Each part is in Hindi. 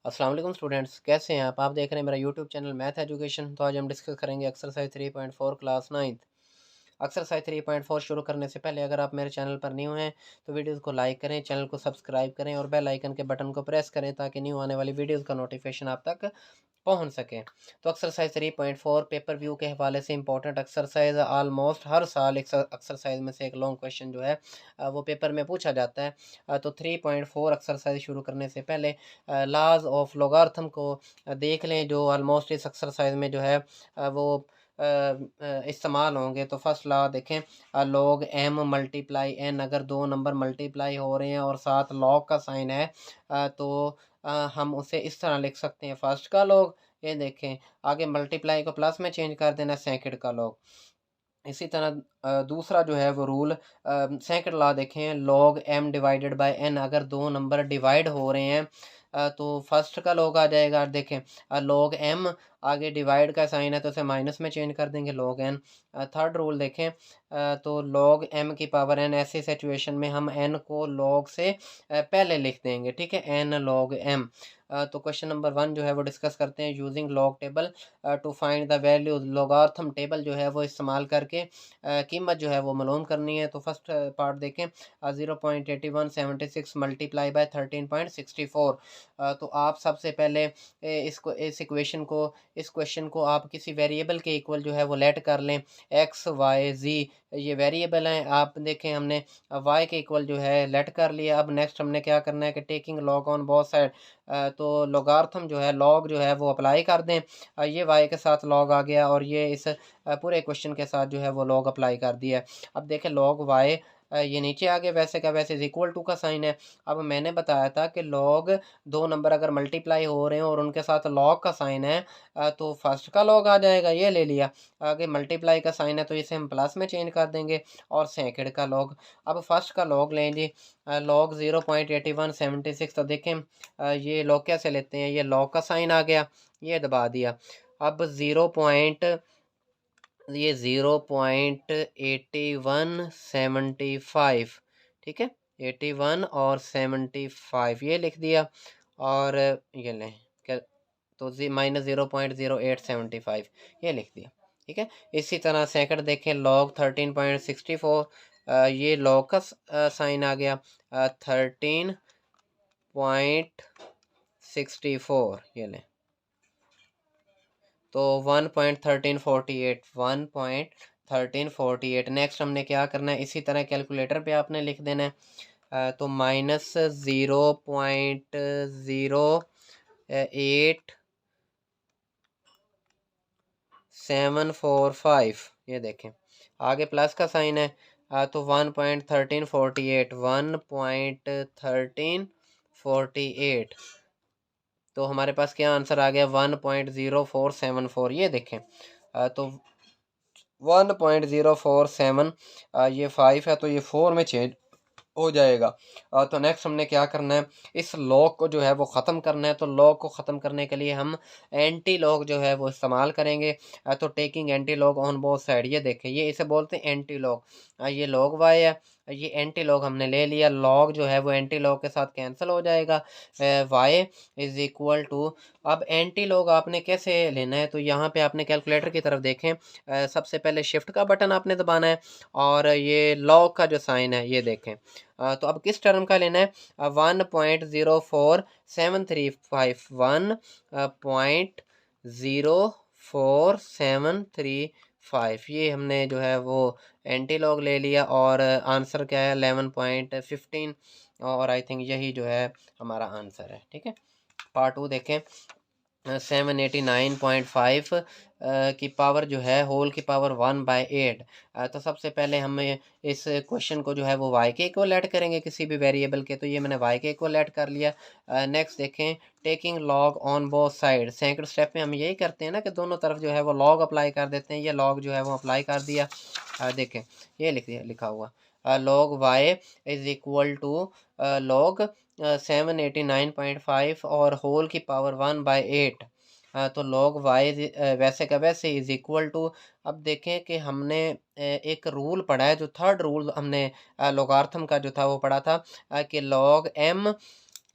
अस्सलाम वालेकुम स्टूडेंट्स, कैसे हैं आप देख रहे हैं मेरा यूट्यूब चैनल मैथ एजुकेशन। तो आज हम डिस्कस करेंगे एक्सरसाइज 3.4 क्लास 9th। एक्सरसाइज 3.4 शुरू करने से पहले अगर आप मेरे चैनल पर न्यू हैं तो वीडियोस को लाइक करें, चैनल को सब्सक्राइब करें और बेल आइकन के बटन को प्रेस करें ताकि न्यू आने वाली वीडियोस का नोटिफिकेशन आप तक पहुंच सके। तो एक्सरसाइज 3.4 पेपर व्यू के हवाले से इंपॉर्टेंट एक्सरसाइज, ऑलमोस्ट हर साल एक एक्सरसाइज में से एक लॉन्ग क्वेश्चन जो है वो पेपर में पूछा जाता है। तो 3.4 एक्सरसाइज शुरू करने से पहले लॉज ऑफ लॉगरिथम को देख लें, जो ऑलमोस्ट इस एक्सरसाइज में जो है वो इस्तेमाल होंगे। तो फर्स्ट लॉ देखें, लॉग एम मल्टीप्लाई एन, अगर दो नंबर मल्टीप्लाई हो रहे हैं और साथ लॉग का साइन है तो हम उसे इस तरह लिख सकते हैं, फर्स्ट का लॉग, ये देखें आगे मल्टीप्लाई को प्लस में चेंज कर देना, सेकंड का लॉग। इसी तरह दूसरा जो है वो रूल, सेकंड लॉ देखें, log M divided by N, अगर दो नंबर डिवाइड हो रहे हैं तो फर्स्ट का लॉग आ जाएगा। देखें लॉग एम, आगे डिवाइड का साइन है तो उसे माइनस में चेंज कर देंगे, लॉग एन। थर्ड रूल देखें, तो लॉग एम की पावर एन, ऐसी सिचुएशन में हम एन को लॉग से पहले लिख देंगे, ठीक है, एन लॉग एम। तो क्वेश्चन नंबर 1 जो है वो डिस्कस करते हैं, using log table to find the value. Logarithm table जो है वो इस्तेमाल करके कीमत जो है वो मालूम करनी है। तो फर्स्ट पार्ट देखें, 0.8176 मल्टीप्लाई बाय 13.64। तो आप सबसे पहले इसको इस क्वेश्चन को आप किसी वेरिएबल के इक्वल जो है वो लेट कर लें। एक्स वाई जी ये वेरिएबल हैं, आप देखें हमने वाई के इक्वल जो है लेट कर लिया। अब नेक्स्ट हमने क्या करना है कि taking log on both side, तो लॉगरिथम जो है लॉग जो है वो अप्लाई कर दें। ये वाई के साथ लॉग आ गया और ये इस पूरे क्वेश्चन के साथ जो है वो लॉग अप्लाई कर दिया है। अब देखें लॉग वाई ये नीचे आ गया, वैसे का वैसे इक्वल टू का साइन है। अब मैंने बताया था कि लॉग दो नंबर अगर मल्टीप्लाई हो रहे हैं और उनके साथ लॉग का साइन है तो फर्स्ट का लॉग आ जाएगा, ये ले लिया। आगे मल्टीप्लाई का साइन है तो इसे हम प्लस में चेंज कर देंगे और सेकंड का लॉग। अब फर्स्ट का लॉग लें जी, लॉग 0.8176। तो देखें ये लॉग कैसे लेते हैं, ये लॉग का साइन आ गया, ये दबा दिया। अब 0.8175, ठीक है, 81 और 75 ये लिख दिया। और ये लें क्या, तो -0.0875 ये लिख दिया, ठीक है। इसी तरह सेकंड देखें, लॉग 13.64, ये लॉग का साइन आ गया, 13.64 ये लें, तो 1.1348 नेक्स्ट हमने क्या करना है, इसी तरह कैलकुलेटर पे आपने लिख देना है। तो -0.0875 ये देखें, आगे प्लस का साइन है तो 1.1348 तो हमारे पास क्या आंसर आ गया, 1.0474 ये देखें। तो 1.047 ये 5 है तो ये 4 में चेंज हो जाएगा। तो नेक्स्ट हमने क्या करना है, इस लॉग को जो है वो ख़त्म करना है। तो लॉग को ख़त्म करने के लिए हम एंटी लॉग जो है वो इस्तेमाल करेंगे। तो taking anti log on both side, ये देखें, ये इसे बोलते हैं एंटी लॉग। ये लॉग वाई है, ये एंटी लॉग हमने ले लिया, लॉग जो है वो एंटी लॉग के साथ कैंसिल हो जाएगा, वाई इज़ इक्वल टू। अब एंटी लॉग आपने कैसे लेना है, तो यहाँ पे आपने कैलकुलेटर की तरफ देखें, सबसे पहले शिफ्ट का बटन आपने दबाना है और ये लॉग का जो साइन है ये देखें। तो अब किस टर्म का लेना है, 1.04735, 1.04735 ये हमने जो है वो एंटी लॉग ले लिया और आंसर क्या है 11.15, और आई थिंक यही जो है हमारा आंसर है, ठीक है। पार्ट 2 देखें, 789.5 की पावर जो है होल की पावर 1/8। तो सबसे पहले हम इस क्वेश्चन को जो है वो वाई के इक्वल ऐड करेंगे किसी भी वेरिएबल के, तो ये मैंने वाई के इक्वल ऐड कर लिया। नेक्स्ट देखें, taking log on both side, second step में हम यही करते हैं ना कि दोनों तरफ जो है वो लॉग अप्लाई कर देते हैं, ये लॉग जो है वो अप्लाई कर दिया। देखें ये लिखा हुआ log Y is equal to log 789.5 और होल की पावर 1/8। तो लॉग वाई वैसे का वैसे इज इक्वल टू। अब देखें कि हमने एक रूल पढ़ा है, जो थर्ड रूल हमने लॉगरिथम का जो था वो पढ़ा था कि लॉग एम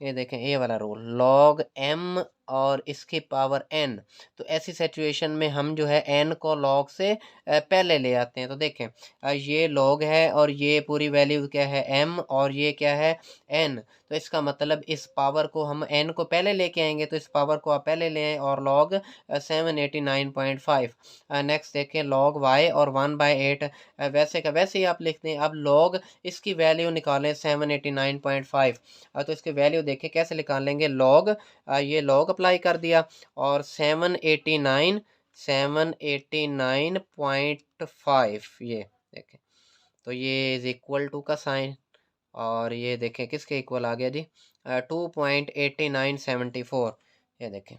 ये देखें ये वाला रूल log m और इसकी पावर n। तो ऐसी सिचुएशन में हम जो है n को log से पहले ले आते हैं। तो देखें ये log है और ये पूरी वैल्यू क्या है m और ये क्या है n। तो इसका मतलब इस पावर को हम n को पहले लेके आएंगे, तो इस पावर को आप पहले ले आएँ और log 789.5। नेक्स्ट देखें log y और 1/8 वैसे का वैसे ही आप लिखते हैं। अब log इसकी वैल्यू निकालें 789.5। तो इसकी वैल्यू देखें कैसे निकालेंगे। लॉग ये लॉग अप्लाई कर दिया और 789.5 ये देखें। तो ये इज इक्वल टू का साइन और ये देखें किसके इक्वल आ गया जी 2.8974। ये देखें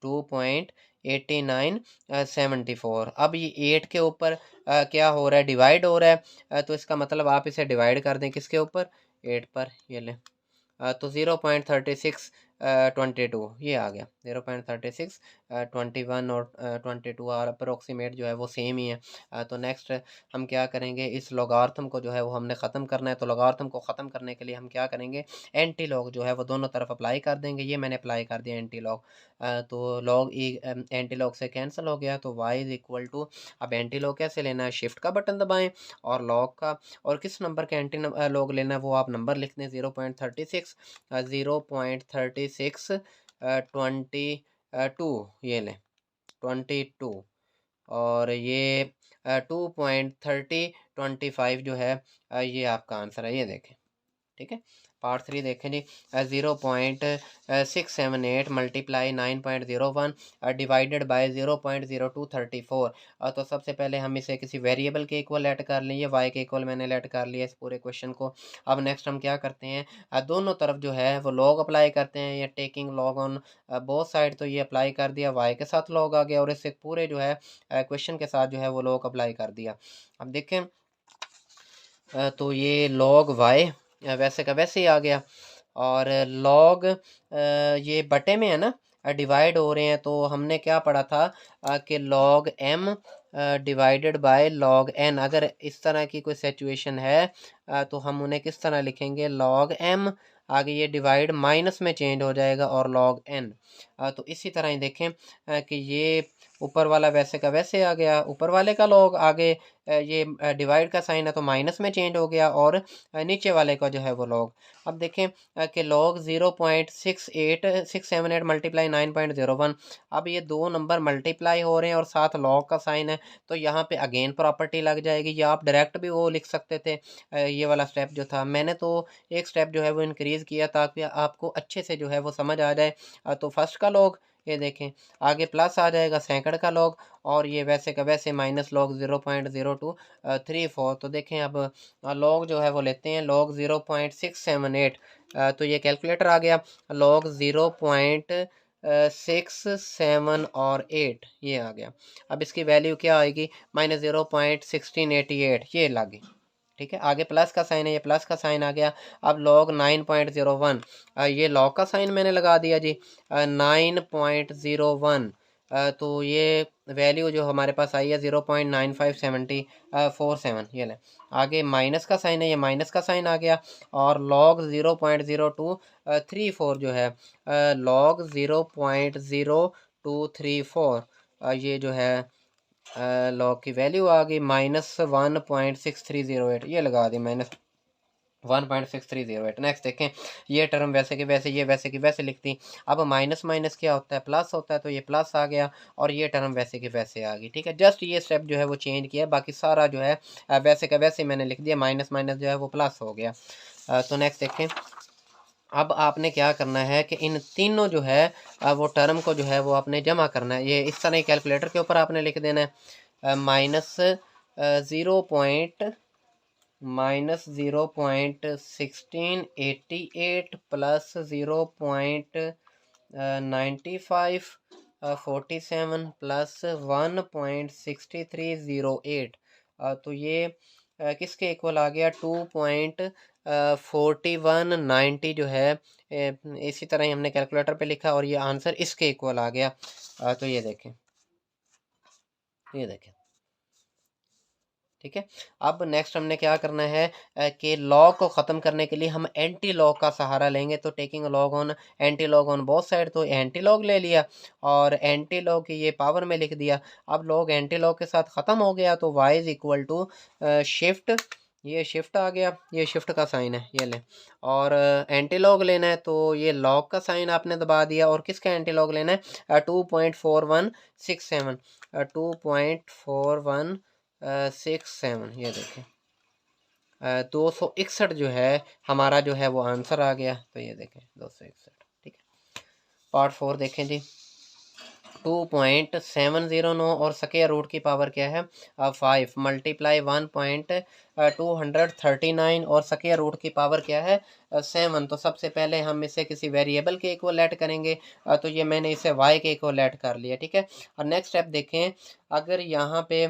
2.8974। अब ये 8 के ऊपर क्या हो रहा है, डिवाइड हो रहा है। तो इसका मतलब आप इसे डिवाइड कर दें किसके ऊपर, 8 पर। ये लें तो 0.3622 ये आ गया। 0.3621 और 22 और अप्रोक्सीमेट जो है वो सेम ही है। तो नेक्स्ट हम क्या करेंगे, इस लॉगरिथम को जो है वो हमने ख़त्म करना है। तो लॉगरिथम को ख़त्म करने के लिए हम क्या करेंगे, एंटी लॉग जो है वो दोनों तरफ अप्लाई कर देंगे। ये मैंने अप्लाई कर दिया एंटी लॉग। तो लॉग ई एंटी लॉग से कैंसिल हो गया। तो वाई इज़ इक्वल टू, अब एंटी लॉग कैसे लेना है, शिफ्ट का बटन दबाएँ और लॉग का, और किस नंबर का एंटी लॉग लेना है वो आप नंबर लिख दें 0.36 0.36 22 ये लें 22 और ये 2.3025 जो है ये आपका आंसर है। ये देखें ठीक है। पार्ट 3 देखें जी 0.678 मल्टीप्लाई 9.01 डिवाइडेड बाय 0.0234। तो सबसे पहले हम इसे किसी वेरिएबल के इक्वल लेट कर लें। ये वाई के इक्वल मैंने लेट कर लिया इस पूरे क्वेश्चन को। अब नेक्स्ट हम क्या करते हैं, दोनों तरफ जो है वो लॉग अप्लाई करते हैं, या taking log on both side. तो ये अप्लाई कर दिया, वाई के साथ लॉग आ गया और इससे पूरे जो है क्वेश्चन के साथ जो है वो लॉग अप्लाई कर दिया। अब देखें तो ये लॉग वाई वैसे का वैसे ही आ गया और लॉग ये बटे में है ना, डिवाइड हो रहे हैं। तो हमने क्या पढ़ा था कि log M divided by log N. अगर इस तरह की कोई सिचुएशन है तो हम उन्हें किस तरह लिखेंगे, लॉग एम आगे ये डिवाइड माइनस में चेंज हो जाएगा और लॉग एन। तो इसी तरह ही देखें कि ये ऊपर वाला वैसे का वैसे आ गया, ऊपर वाले का लॉग आगे ये डिवाइड का साइन है तो माइनस में चेंज हो गया और नीचे वाले का जो है वो लॉग। अब देखें कि लॉग 0.68678 मल्टीप्लाई 9.01। अब ये दो नंबर मल्टीप्लाई हो रहे हैं और साथ लॉग का साइन है, तो यहाँ पे अगेन प्रॉपर्टी लग जाएगी। या आप डायरेक्ट भी वो लिख सकते थे। ये वाला स्टेप जो था मैंने तो एक स्टेप जो है वो इंक्रीज़ किया ताकि आपको अच्छे से जो है वो समझ आ जाए। तो फर्स्ट का लॉग ये देखें आगे प्लस आ जाएगा, सेकंड का लॉग और ये वैसे का वैसे माइनस लॉग 0.0234। तो देखें अब लॉग जो है वो लेते हैं, लॉग 0.678। तो ये कैलकुलेटर आ गया, लॉग 0.67 और 8 ये आ गया। अब इसकी वैल्यू क्या आएगी, -0.1688 ये लगी। ठीक है, आगे प्लस का साइन है, ये प्लस का साइन आ गया। अब लॉग 9.01 ये लॉग का साइन मैंने लगा दिया जी 9.01। तो ये वैल्यू जो हमारे पास आई है 0.9547 ये ले। आगे माइनस का साइन है, ये माइनस का साइन आ गया और लॉग 0.0234 जो है लॉग 0.0234 ये जो है लॉग की वैल्यू आ गई -1.6308 ये लगा दी मैंने 1.6308। नेक्स्ट देखें ये टर्म वैसे कि वैसे, ये वैसे कि वैसे लिखती। अब माइनस माइनस क्या होता है, प्लस होता है। तो ये प्लस आ गया और ये टर्म वैसे कि वैसे आ गई। ठीक है, जस्ट ये स्टेप जो है वो चेंज किया, बाकी सारा जो है वैसे का वैसे मैंने लिख दिया। माइनस माइनस जो है वो प्लस हो गया। तो नेक्स्ट देखें अब आपने क्या करना है कि इन तीनों जो है वो टर्म को जो है वो आपने जमा करना है। ये इस तरह कैलकुलेटर के ऊपर आपने लिख देना है माइनस 0.1688 प्लस 0.9547 प्लस 1.6308। तो ये किसके इक्वल आ गया 2.4190 जो है इसी तरह ही हमने कैलकुलेटर पे लिखा और ये आंसर इसके इक्वल आ गया। तो ये देखें ठीक है। अब नेक्स्ट हमने क्या करना है कि लॉग को ख़त्म करने के लिए हम एंटी लॉग का सहारा लेंगे। तो taking log on anti log on both side, तो एंटी लॉग ले लिया और एंटी लॉग की ये पावर में लिख दिया। अब लॉग एंटी लॉग के साथ ख़त्म हो गया तो y is equal to shift, ये शिफ्ट आ गया, ये शिफ्ट का साइन है, ये ले। और एंटी लॉग लेना है तो ये लॉग का साइन आपने दबा दिया। और किसका एंटी लॉग लेना है 2.4167, 2.4167, ये देखें 261 जो है हमारा जो है वो आंसर आ गया। तो ये देखें 261, ठीक है। पार्ट 4 देखें जी। 2.709 और स्क्वायर रूट की पावर क्या है 5 मल्टीप्लाई 1.239 और स्क्वायर रूट की पावर क्या है 7। तो सबसे पहले हम इसे किसी वेरिएबल के इक्वल ऐड करेंगे। तो ये मैंने इसे y के इक्वल ऐड कर लिया, ठीक है। और नेक्स्ट स्टेप देखें, अगर यहाँ पे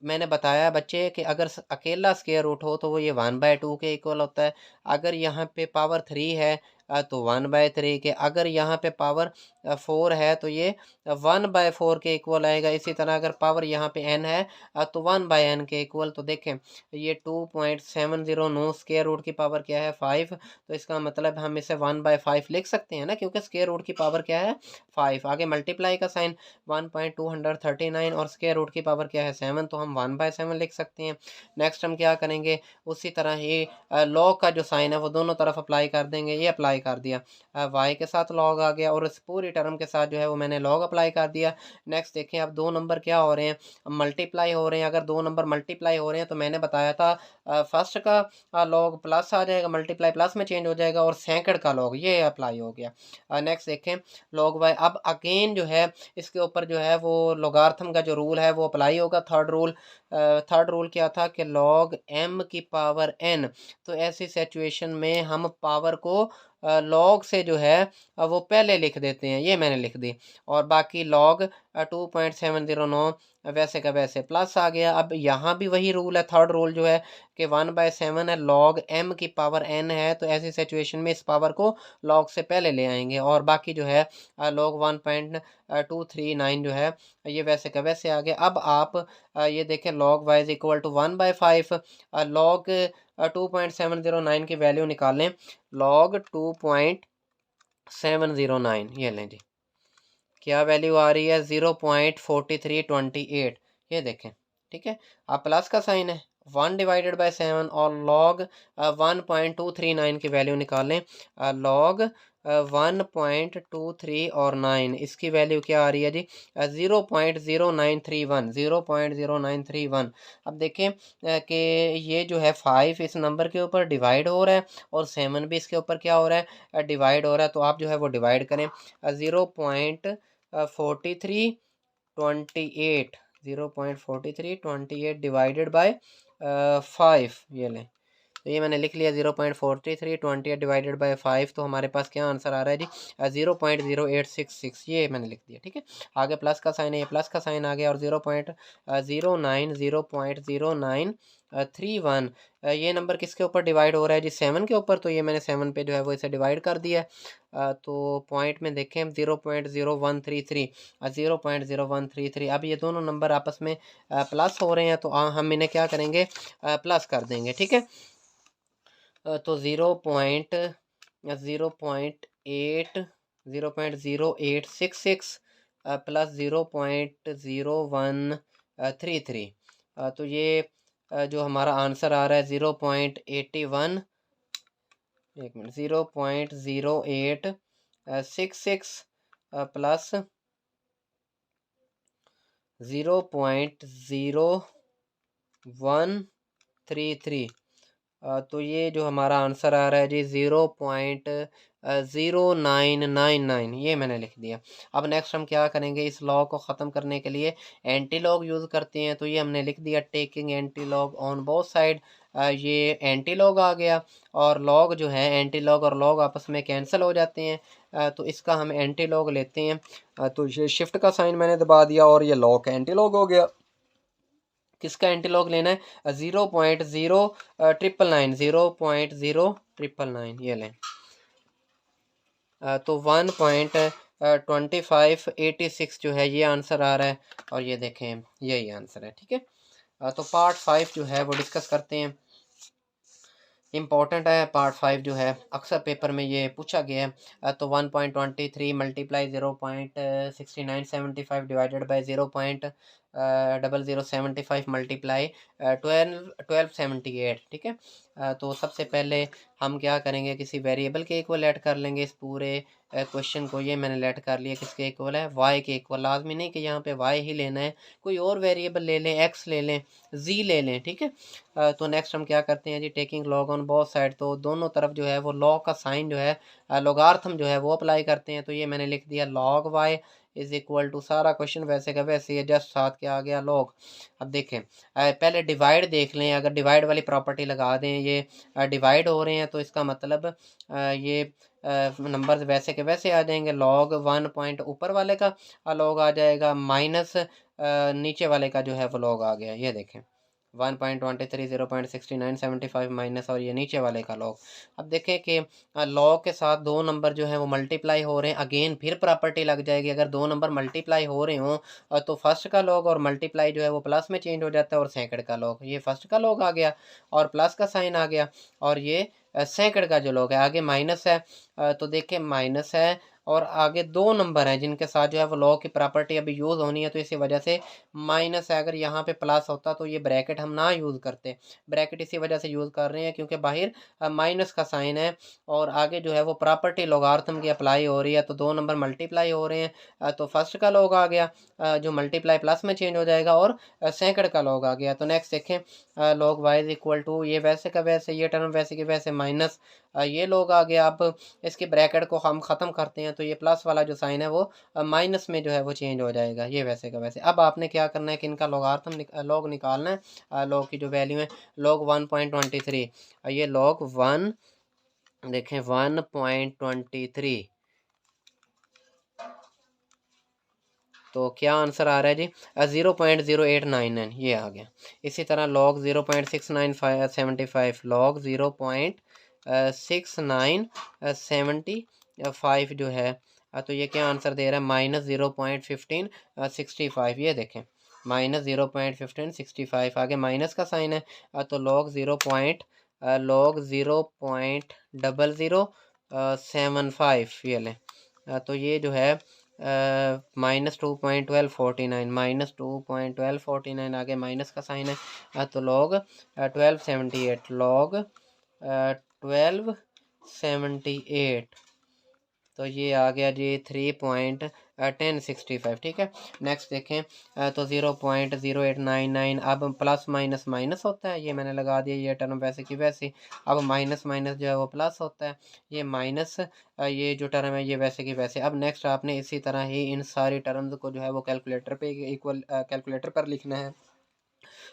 मैंने बताया बच्चे कि अगर अकेला स्क्वायर रूट हो तो वो ये 1/2 के इक्वल होता है। अगर यहाँ पे पावर 3 है तो 1/3 के, अगर यहाँ पे पावर 4 है तो ये 1/4 के इक्वल आएगा। इसी तरह अगर पावर यहाँ पे n है तो 1/n के इक्वल। तो देखें ये 2.709 स्क्वायर रूट की पावर क्या है 5। तो इसका मतलब हम इसे 1/5 लिख सकते हैं ना, क्योंकि स्क्वायर रूट की पावर क्या है 5। आगे मल्टीप्लाई का साइन 1.239 और स्क्वायर रूट की पावर क्या है 7, तो हम 1/7 लिख सकते हैं। नेक्स्ट हम क्या करेंगे, उसी तरह ही लॉग का जो साइन है वो दोनों तरफ अप्लाई कर देंगे। ये अप्लाई कर दिया, y के साथ लॉग आ गया और इस पूरी टर्म के साथ जो है वो मैंने लॉग अप्लाई कर दिया। नेक्स्ट देखें, अब दो नंबर क्या हो रहे हैं, मल्टीप्लाई हो रहे हैं। अगर दो नंबर मल्टीप्लाई हो रहे हैं तो मैंने बताया था फर्स्ट का लॉग प्लस आ जाएगा, मल्टीप्लाई प्लस में चेंज हो जाएगा, और सेकंड का लॉग ये अप्लाई हो गया। नेक्स्ट देखें लॉग वाई, अब अगेन जो है इसके ऊपर जो है वो लोगार्थम का जो रूल है वो अप्लाई होगा। थर्ड रूल क्या था कि लॉग m की पावर n। तो ऐसी सिचुएशन में हम पावर को लॉग से जो है वो पहले लिख देते हैं, ये मैंने लिख दी। और बाकी लॉग 2.709 वैसे का वैसे प्लस आ गया। अब यहाँ भी वही रूल है, थर्ड रूल जो है कि 1/7 है, लॉग m की पावर n है, तो ऐसी सिचुएशन में इस पावर को लॉग से पहले ले आएंगे। और बाकी जो है लॉग 1.239 जो है ये वैसे का वैसे आ गया। अब आप ये देखें log y is equal to 1/5, log 2.709 की वैल्यू निकालें। लॉग 2.709 ये लें जी, क्या वैल्यू आ रही है 0.4328, ये देखें, ठीक है। अब प्लस का साइन है 1/7 और लॉग 1.239 की वैल्यू निकालें। लॉग 1.23 और 9 इसकी वैल्यू क्या आ रही है जी 0.0931, 0.0931। अब देखें कि ये जो है 5 इस नंबर के ऊपर डिवाइड हो रहा है और 7 भी इसके ऊपर क्या हो रहा है डिवाइड हो रहा है। तो आप जो है वो डिवाइड करें 0.4328, 0.4328 डिवाइडेड बाय 5, ये लें। तो ये मैंने लिख लिया 0.4328 डिवाइडेड बाय 5। तो हमारे पास क्या आंसर आ रहा है जी 0.0866, ये मैंने लिख दिया, ठीक है। आगे प्लस का साइन है, ये प्लस का साइन आ गया और 0.0931 ये नंबर किसके ऊपर डिवाइड हो रहा है जी 7 के ऊपर। तो ये मैंने 7 पे जो है वो इसे डिवाइड कर दिया है। तो पॉइंट में देखें 0.0133, 0.0133। अब ये दोनों नंबर आपस में प्लस हो रहे हैं तो हम इन्हें क्या करेंगे प्लस कर देंगे, ठीक है। तो 0.0866 प्लस 0.0133। तो ये जो हमारा आंसर आ रहा है 0.81, एक मिनट, 0.0866 प्लस 0.0133। तो ये जो हमारा आंसर आ रहा है जी 0.0999, ये मैंने लिख दिया। अब नेक्स्ट हम क्या करेंगे, इस लॉ को ख़त्म करने के लिए एंटी लॉग यूज़ करते हैं। तो ये हमने लिख दिया taking anti log on both side. ये एंटी लॉग आ गया और लॉग जो है एंटी लॉग और लॉग आपस में कैंसिल हो जाते हैं। तो इसका हम एंटी लॉग लेते हैं। तो ये शिफ्ट का साइन मैंने दबा दिया और ये लॉग का एंटी लॉग हो गया। किसका एंटीलॉग लेना है 0.0999, 0.0999, ये लें। तो 1.2586 जो है ये आंसर आ रहा है और ये देखें यही आंसर है, ठीक है। तो पार्ट 5 जो है वो डिस्कस करते हैं। इम्पॉर्टेंट है पार्ट 5 जो है, अक्सर पेपर में ये पूछा गया है। तो 1.23 मल्टीप्लाई 0.6975 डिवाइडेड बाई 0.0075 मल्टीप्लाई 1278, ठीक है। तो सबसे पहले हम क्या करेंगे, किसी वेरिएबल के इक्वल ऐड कर लेंगे इस पूरे क्वेश्चन को। ये मैंने लेट कर लिया, किसके इक्वल है, वाई के इक्वल। लाजमी नहीं कि यहाँ पे वाई ही लेना है, कोई और वेरिएबल ले लें, एक्स ले लें, जी ले लें, ठीक है। तो नेक्स्ट हम क्या करते हैं जी, taking log on both side. तो दोनों तरफ जो है वो लॉग का साइन जो है, लॉगार्थम जो है वो अप्लाई करते हैं। तो ये मैंने लिख दिया log Y is equal to, सारा क्वेश्चन वैसे का वैसे ही, जस्ट साथ क्या आ गया लॉग। अब देखें पहले डिवाइड देख लें, अगर डिवाइड वाली प्रॉपर्टी लगा दें, ये डिवाइड हो रहे हैं तो इसका मतलब ये नंबर्स वैसे के वैसे आ जाएंगे। लॉग 1 पॉइंट ऊपर वाले का लॉग आ जाएगा, माइनस नीचे वाले का जो है वो लॉग आ गया। ये देखें 1.23 0.6975 माइनस, और ये नीचे वाले का लॉग। अब देखें कि लॉग के साथ दो नंबर जो है वो मल्टीप्लाई हो रहे हैं, अगेन फिर प्रॉपर्टी लग जाएगी। अगर दो नंबर मल्टीप्लाई हो रहे हों तो फर्स्ट का लॉग और मल्टीप्लाई जो है वो प्लस में चेंज हो जाता है, और सेकंड का लॉग, ये फर्स्ट का लॉग आ गया और प्लस का साइन आ गया, और ये सेकंड का जो लॉग है, आगे माइनस है। तो देखें माइनस है और आगे दो नंबर हैं जिनके साथ जो है वो लॉग की प्रॉपर्टी अभी यूज़ होनी है, तो इसी वजह से माइनस है। अगर यहाँ पे प्लस होता तो ये ब्रैकेट हम ना यूज़ करते, ब्रैकेट इसी वजह से यूज़ कर रहे हैं क्योंकि बाहर माइनस का साइन है और आगे जो है वो प्रॉपर्टी लॉगार्थम की अप्लाई हो रही है। तो दो नंबर मल्टीप्लाई हो रहे हैं, तो फर्स्ट का लॉग आ गया जो मल्टीप्लाई प्लस में चेंज हो जाएगा, और सेकंड का लॉग आ गया। तो नेक्स्ट देखें log Y is equal to, ये वैसे का वैसे, ये टर्म वैसे की वैसे, माइनस ये लॉग आ गया। अब इसके ब्रैकेट को हम ख़त्म करते हैं तो ये प्लस वाला जो साइन है वो माइनस में जो है वो चेंज हो जाएगा, ये वैसे का वैसे। अब आपने क्या करना है कि इनका लॉगार्थम लॉग निकालना है। लॉग की जो वैल्यू है लॉग 1.23, ये लॉग 1 देखें 1.23, तो क्या आंसर आ रहा है जी 0.0899, ये आ गया। इसी तरह लॉग 0.6975, लॉग 0.6975 जो है, तो ये क्या आंसर दे रहा है, माइनस 0.1565, ये देखें माइनस 0.1565, आगे माइनस का साइन है, तो लॉग 0.0075 ये लें। तो ये जो है -2.1249, -2.1249, आगे माइनस का साइन है, तो लॉग 1278, लॉग 1278, तो ये आ गया जी 3.1065, ठीक है। नेक्स्ट देखें तो 0.0899, अब प्लस माइनस माइनस होता है, ये मैंने लगा दिया, ये टर्म वैसे की वैसे। अब माइनस माइनस जो है वो प्लस होता है, ये माइनस ये जो टर्म है ये वैसे की वैसे। अब नेक्स्ट आपने इसी तरह ही इन सारी टर्म्स को जो है वो कैलकुलेटर पे इक्वल कैलकुलेटर पर लिखना है,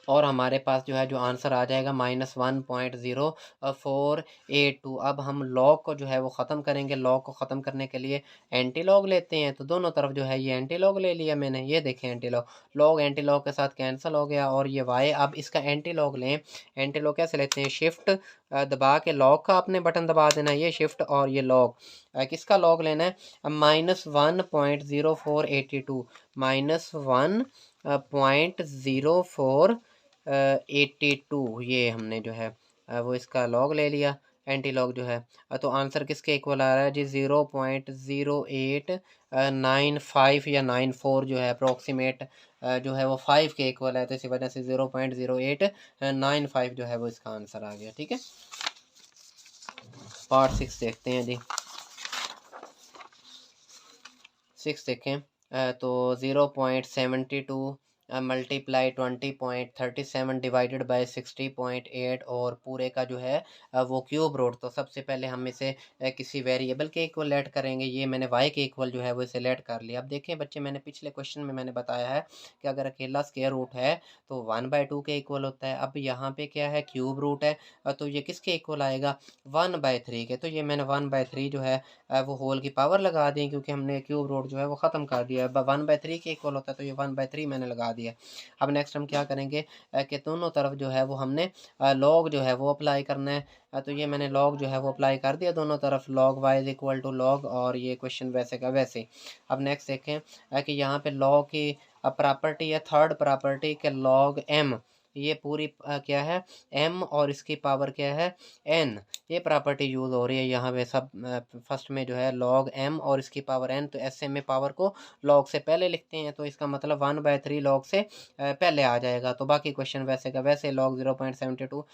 और हमारे पास जो है जो आंसर आ जाएगा -1.0482। अब हम लॉग को जो है वो ख़त्म करेंगे, लॉग को ख़त्म करने के लिए एंटी लॉग लेते हैं। तो दोनों तरफ जो है ये एंटी लॉग ले लिया मैंने, ये देखें anti log, log anti log के साथ कैंसिल हो गया, और ये वाई। अब इसका एंटी लॉग लें, एंटी लॉग कैसे लेते हैं, शिफ्ट दबा के लॉग का आपने बटन दबा देना, ये शिफ्ट और ये लॉग, किसका लॉग लेना है, -1.0482, -1.0482, ये हमने जो है वो इसका लॉग ले लिया, एंटी लॉग जो है। तो आंसर किसके इक्वल आ रहा है जी 0.0895 या 94 जो है अप्रोक्सीमेट जो है वो 5 के इक्वल है, तो इसी वजह से 0.0895 जो है वो इसका आंसर आ गया, ठीक है। पार्ट 6 देखते हैं जी। 6 देखें तो 0.72 मल्टीप्लाई 20.37 डिवाइडेड बाय 60.8, और पूरे का जो है वो क्यूब रूट। तो सबसे पहले हम इसे किसी वेरिएबल के इक्वल लेट करेंगे, ये मैंने वाई के इक्वल जो है वो इसे लेट कर लिया। अब देखें बच्चे, मैंने पिछले क्वेश्चन में मैंने बताया है कि अगर अकेला स्क्वायर रूट है तो 1/2 के इक्वल होता है। अब यहाँ पे क्या है, क्यूब रूट है, तो ये किसके इक्वल आएगा, 1/3 के। तो ये मैंने 1/3 जो है वो होल की पावर लगा दी, क्योंकि हमने क्यूब रूट जो है वो ख़त्म कर दिया है। 1/3 के इक्वल होता है, तो ये 1/3 मैंने लगा दिया। अब नेक्स्ट हम क्या करेंगे कि दोनों तरफ जो है वो हमने लॉग जो है वो अप्लाई करना है। तो ये मैंने लॉग जो है वो अप्लाई कर दिया दोनों तरफ, log Y is equal to log, और ये क्वेश्चन वैसे का वैसे। अब नेक्स्ट देखें कि यहाँ पे लॉग की प्रॉपर्टी है, थर्ड प्रॉपर्टी के लॉग एम ये पूरी क्या है m और इसकी पावर क्या है n, ये प्रॉपर्टी यूज़ हो रही है यहाँ पे सब फर्स्ट में जो है log m और इसकी पावर n, तो ऐसे में पावर को log से पहले लिखते हैं, तो इसका मतलब 1/3 log से पहले आ जाएगा। तो बाकी क्वेश्चन वैसे का वैसे log 0.72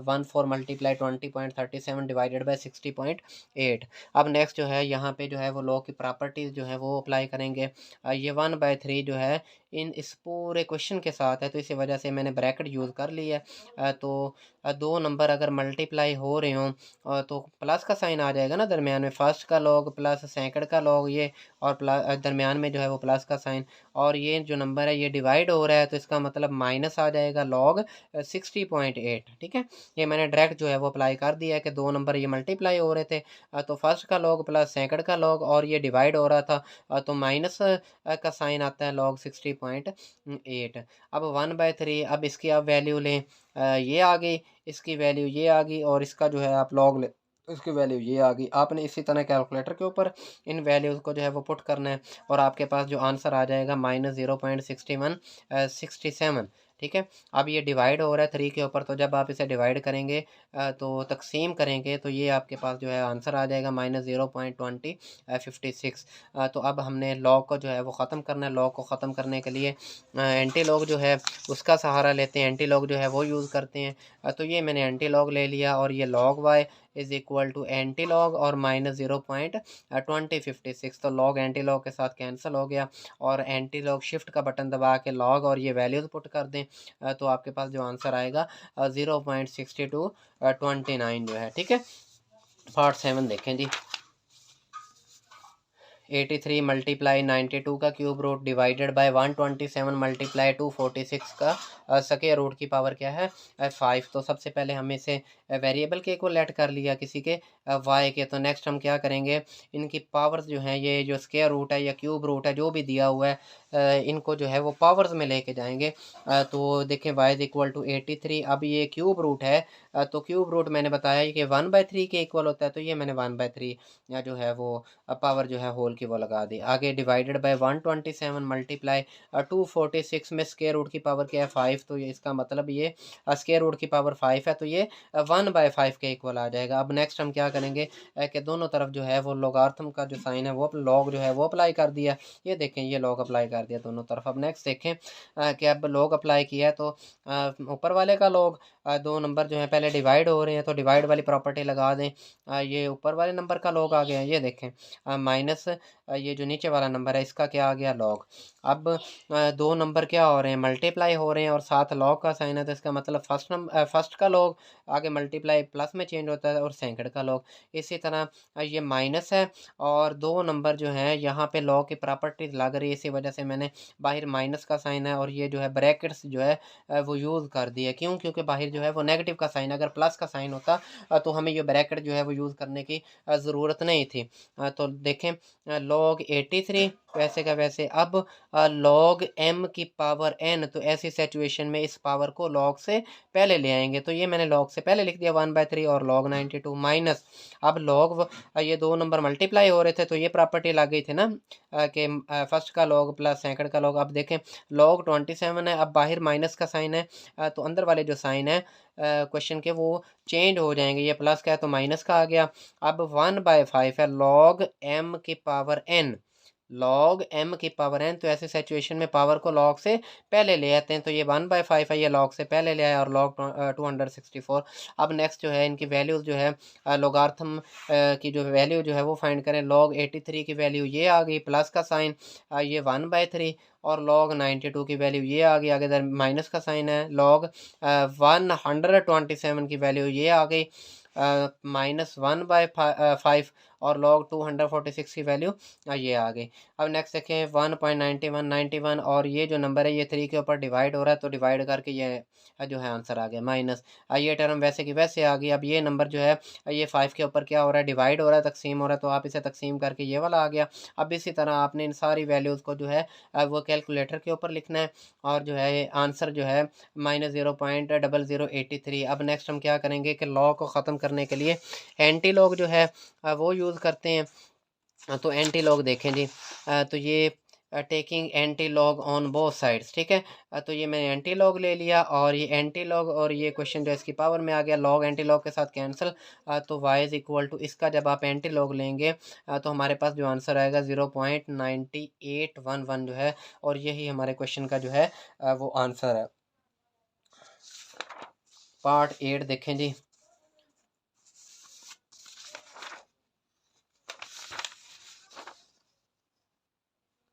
14 मल्टीप्लाई 20.37 डिवाइडेड बाई 60.8। अब नेक्स्ट जो है यहाँ पे जो है वो log की प्रॉपर्टीज़ जो है वो अप्लाई करेंगे। ये 1/3 जो है इन इस पूरे क्वेश्चन के साथ है, तो इसी वजह से मैंने ब्रैकेट यूज़ कर लिया है। तो दो नंबर अगर मल्टीप्लाई हो रहे हों तो प्लस का साइन आ जाएगा ना दरमियान में, फर्स्ट का लॉग प्लस सेकंड का लॉग ये, और दरमियान में जो है वो प्लस का साइन, और ये जो नंबर है ये डिवाइड हो रहा है, तो इसका मतलब माइनस आ जाएगा log 60.8। ठीक है, ये मैंने डायरेक्ट जो है वो अप्लाई कर दिया है कि दो नंबर ये मल्टीप्लाई हो रहे थे, तो फर्स्ट का लॉग प्लस सेकंड का लॉग, और ये डिवाइड हो रहा था, तो माइनस का साइन आता है log 60.8। अब 1/3, अब इसकी आप वैल्यू लें, ये आ गई, इसकी वैल्यू ये आ गई, और इसका जो है आप लॉग ले, इसकी वैल्यू ये आ गई। आपने इसी तरह कैलकुलेटर के ऊपर इन वैल्यूज़ को जो है वो पुट करना है, और आपके पास जो आंसर आ जाएगा -0.67। ठीक है, अब ये डिवाइड हो रहा है 3 के ऊपर, तो जब आप इसे डिवाइड करेंगे तो तकसीम करेंगे, तो ये आपके पास जो है आंसर आ जाएगा -0.2056। तो अब हमने लॉग को जो है वो ख़त्म करना है। लॉग को ख़त्म करने के लिए एंटी लॉग जो है उसका सहारा लेते हैं, एंटी लॉग जो है वो यूज़ करते हैं। तो ये मैंने एंटी लॉग ले लिया, और ये log y is equal to antilog और -0.2056। तो लॉग एंटी लॉग के साथ कैंसिल हो गया, और एंटी लॉग शिफ्ट का बटन दबा के लॉग और ये वैल्यूज़ पुट कर दें, तो आपके पास जो आंसर आएगा 0.6229 जो है। ठीक है, पार्ट 7 देखें जी। 83 मल्टीप्लाई 92 का cube root divided by 127 multiply 246 का स्क्वायर रूट की पावर क्या है 5। तो सबसे पहले हम इसे वेरिएबल के को लेट कर लिया किसी के y के, तो नेक्स्ट हम क्या करेंगे, इनकी पावर्स जो हैं, ये जो स्क्वायर रूट है या क्यूब रूट है जो भी दिया हुआ है, इनको जो है वो पावर्स में लेके जाएंगे। तो देखें y इज इक्वल टू 83, अब ये क्यूब रूट है, तो क्यूब रूट मैंने बताया कि 1/3 के इक्वल होता है, तो ये मैंने 1/3 या जो है वो पावर जो है होल की वो लगा दी। आगे डिवाइडेड बाय 127 मल्टीप्लाई 246 में स्क्वायर रूट की पावर क्या है 5, तो ये इसका मतलब ये स्क्वायर रूट की पावर 5 है, तो ये 1/5 के इक्वल आ जाएगा। अब नेक्स्ट हम क्या करेंगे कि दोनों तरफ जो है वो लोगार्थम का जो साइन है वो लॉग जो है वो अप्लाई कर दिया। ये देखें, ये लॉग अप्लाई कर दिया दोनों तरफ। अब नेक्स्ट देखें कि अब लॉग अप्लाई किया है, तो ऊपर वाले का लॉग, दो नंबर जो है पहले डिवाइड हो रहे हैं, तो डिवाइड वाली प्रॉपर्टी लगा दें। ये ऊपर वाले नंबर का लॉग आ गया, ये देखें, माइनस ये जो नीचे वाला नंबर है इसका क्या आ गया लॉग। अब दो नंबर क्या हो रहे हैं मल्टीप्लाई हो रहे हैं, और साथ लॉग का साइन है, तो इसका मतलब फर्स्ट का लॉग आगे मल्टीप्लाई प्लस में चेंज होता है, और सेकंड का लॉग। इसी तरह ये माइनस है, और दो नंबर जो हैं यहाँ पे लॉग की प्रॉपर्टीज लग रही है, इसी वजह से मैंने बाहर माइनस का साइन है, और ये जो है ब्रैकेट्स जो है वो यूज़ कर दिए। क्यों? क्योंकि बाहर जो है वो नेगेटिव का साइन, अगर प्लस का साइन होता तो हमें ये ब्रैकेट जो है वो यूज़ करने की ज़रूरत नहीं थी। तो देखें log 83 वैसे का वैसे। अब log m की पावर n, तो ऐसी सिचुएशन में इस पावर को log से पहले ले आएंगे, तो ये मैंने log से पहले लिख दिया 1/3 और log 92 माइनस। अब log ये दो नंबर मल्टीप्लाई हो रहे थे, तो ये प्रॉपर्टी लग गई थी ना कि फर्स्ट का log प्लस सेकंड का log। अब देखें log 27 है, अब बाहर माइनस का साइन है, तो अंदर वाले जो साइन है क्वेश्चन के वो चेंज हो जाएंगे, ये प्लस का है तो माइनस का आ गया। अब 1/5 है log m की पावर n, log m की पावर n, तो ऐसे सिचुएशन में पावर को log से पहले ले आते हैं, तो ये 1/5 है, ये log से पहले ले आया, और log 264। अब नेक्स्ट जो है इनकी वैल्यूज़ जो है लोगार्थम की जो वैल्यू जो है वो फाइंड करें। log 83 की वैल्यू ये आ गई, प्लस का साइन, ये 1/3, और log 92 की वैल्यू ये आ गई, आगे इधर माइनस का साइन है। log 127 की वैल्यू ये आ गई, -1/5, और log 246 की वैल्यू ये आ गई। अब नेक्स्ट देखें 1.9191, और ये जो नंबर है ये 3 के ऊपर डिवाइड हो रहा है, तो डिवाइड करके ये जो है आंसर आ गया माइनस। ये टर्म वैसे की वैसे आ गई। अब ये नंबर जो है ये 5 के ऊपर क्या हो रहा है डिवाइड हो रहा है, तकसीम हो रहा है, तो आप इसे तकसीम करके ये वाला आ गया। अब इसी तरह आपने इन सारी वैल्यूज़ को जो है वो कैलकुलेटर के ऊपर लिखना है, और जो है आंसर जो है -0.0083। अब नेक्स्ट हम क्या करेंगे कि लॉ को ख़त्म करने के लिए एंटी लॉग जो है वो यूज़ करते हैं। तो एंटी लॉग देखें जी, तो ये taking anti log on both sides, ठीक है। तो ये मैंने एंटी लॉग ले लिया और ये एंटी लॉग और ये क्वेश्चन जो है इसकी पावर में आ गया, लॉग एंटी लॉग के साथ कैंसिल। तो वाई इज इक्वल टू, इसका जब आप एंटी लॉग लेंगे तो हमारे पास जो आंसर आएगा 0.9811 जो है, और यही हमारे क्वेश्चन का जो है वो आंसर है। पार्ट 8 देखें जी।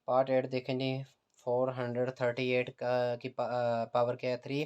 पार्ट 8 देखें जी। 438 का की पावर क्या है 3,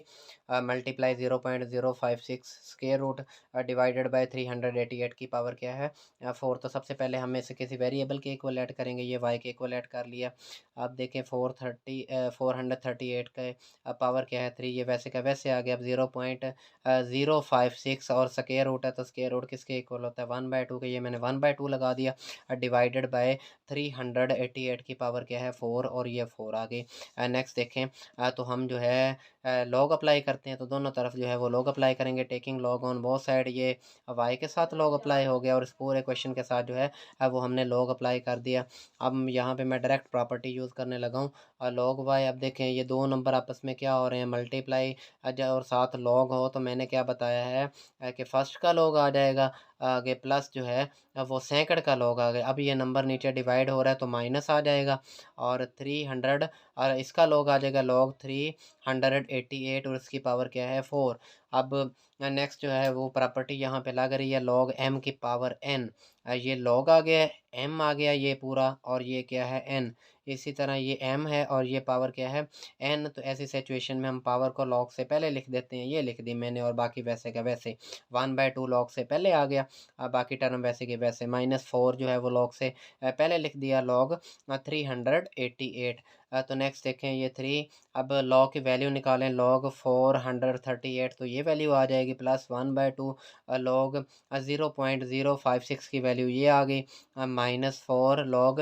multiply 0.056 square root divided by 388 की पावर क्या है 4। तो सबसे पहले हम इसे किसी वेरिएबल के इक्वल ऐड करेंगे, ये वाई के इक्वल ऐड कर लिया। अब देखें 438 का पावर क्या है 3, ये वैसे का वैसे आ गया। अब 0.056 और स्केयर रूट है, तो स्केयर रूट किसके इक्वल होता है 1/2 के, ये मैंने 1/2 लगा दिया। डिवाइडेड बाय 388 की पावर क्या है 4, और ये 4 आ गई। नेक्स्ट देखें तो हम जो है लॉग अप्लाई करते हैं, तो दोनों तरफ जो है वो लॉग अप्लाई करेंगे। Taking log on both side, ये वाई के साथ लॉग अप्लाई हो गया और इस पूरे क्वेश्चन के साथ जो है वो हमने लॉग अप्लाई कर दिया। अब यहाँ पे मैं डायरेक्ट प्रॉपर्टी यूज़ करने लगा हूँ और लॉग वाई। अब देखें ये दो नंबर आपस में क्या हो रहे हैं मल्टीप्लाई, और साथ लॉग हो, तो मैंने क्या बताया है कि फर्स्ट का लॉग आ जाएगा आगे, प्लस जो है वो सैकड़ का लॉग आ गया। अब ये नंबर नीचे डिवाइड हो रहा है तो माइनस आ जाएगा, और 300 और इसका लॉग आ जाएगा लॉग 388 और इसकी पावर क्या है 4। अब नेक्स्ट जो है वो प्रॉपर्टी यहाँ पे लग रही है लॉग एम की पावर एन। ये लॉग आ गया, एम आ गया ये पूरा, और ये क्या है एन। इसी तरह ये एम है और ये पावर क्या है एन। तो ऐसी सिचुएशन में हम पावर को लॉग से पहले लिख देते हैं, ये लिख दी मैंने, और बाकी वैसे का वैसे 1/2 लॉग से पहले आ गया। बाकी टर्म वैसे के वैसे, -4 जो है वो लॉग से पहले लिख दिया, लॉग 388। तो नेक्स्ट देखें ये 3, अब लॉग की वैल्यू निकालें, लॉग 438, तो ये वैल्यू आ जाएगी प्लस 1/2 लॉग 0.056 की वैल्यू ये आ गई, -4 लॉग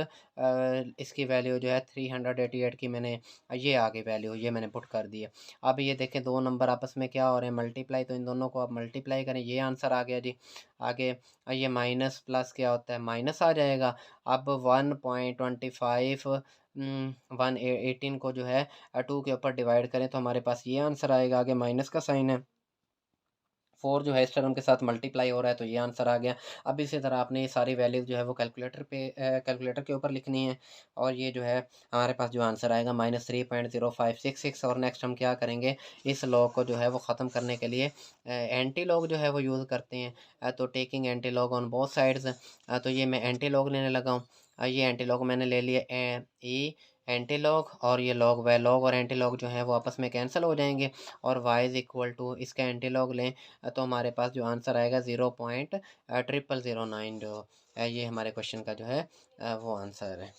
इसकी वैल्यू जो है 388 की मैंने ये आ गई वैल्यू, ये मैंने पुट कर दिया। अब ये देखें दो नंबर आपस में क्या हो रहे हैं मल्टीप्लाई, तो इन दोनों को आप मल्टीप्लाई करें, ये आंसर आ गया जी। आगे ये माइनस प्लस क्या होता है माइनस आ जाएगा। अब 1.25 118 को जो है 2 के ऊपर डिवाइड करें तो हमारे पास ये आंसर आएगा। आगे माइनस का साइन है, 4 जो है इस टर्म के साथ मल्टीप्लाई हो रहा है, तो ये आंसर आ गया। अब इसी तरह आपने ये सारी वैल्यूज़ जो है वो कैलकुलेटर के ऊपर लिखनी है, और ये जो है हमारे पास जो आंसर आएगा -3.0566। और नेक्स्ट हम क्या करेंगे, इस लॉग को जो है वो ख़त्म करने के लिए एंटी लॉग जो है वो यूज़ करते हैं। तो taking anti log on both sides, तो ये मैं एंटी लॉग लेने लगा हूँ। ये एंटी लॉग मैंने ले लिया ई एंटी लॉग, और ये लॉग व लॉग और एंटी लॉग जो है वो आपस में कैंसिल हो जाएंगे, और वाई इज़ इक्वल टू इसका एंटी लॉग लें तो हमारे पास जो आंसर आएगा 0.0009 जो ये हमारे क्वेश्चन का जो है वो आंसर है।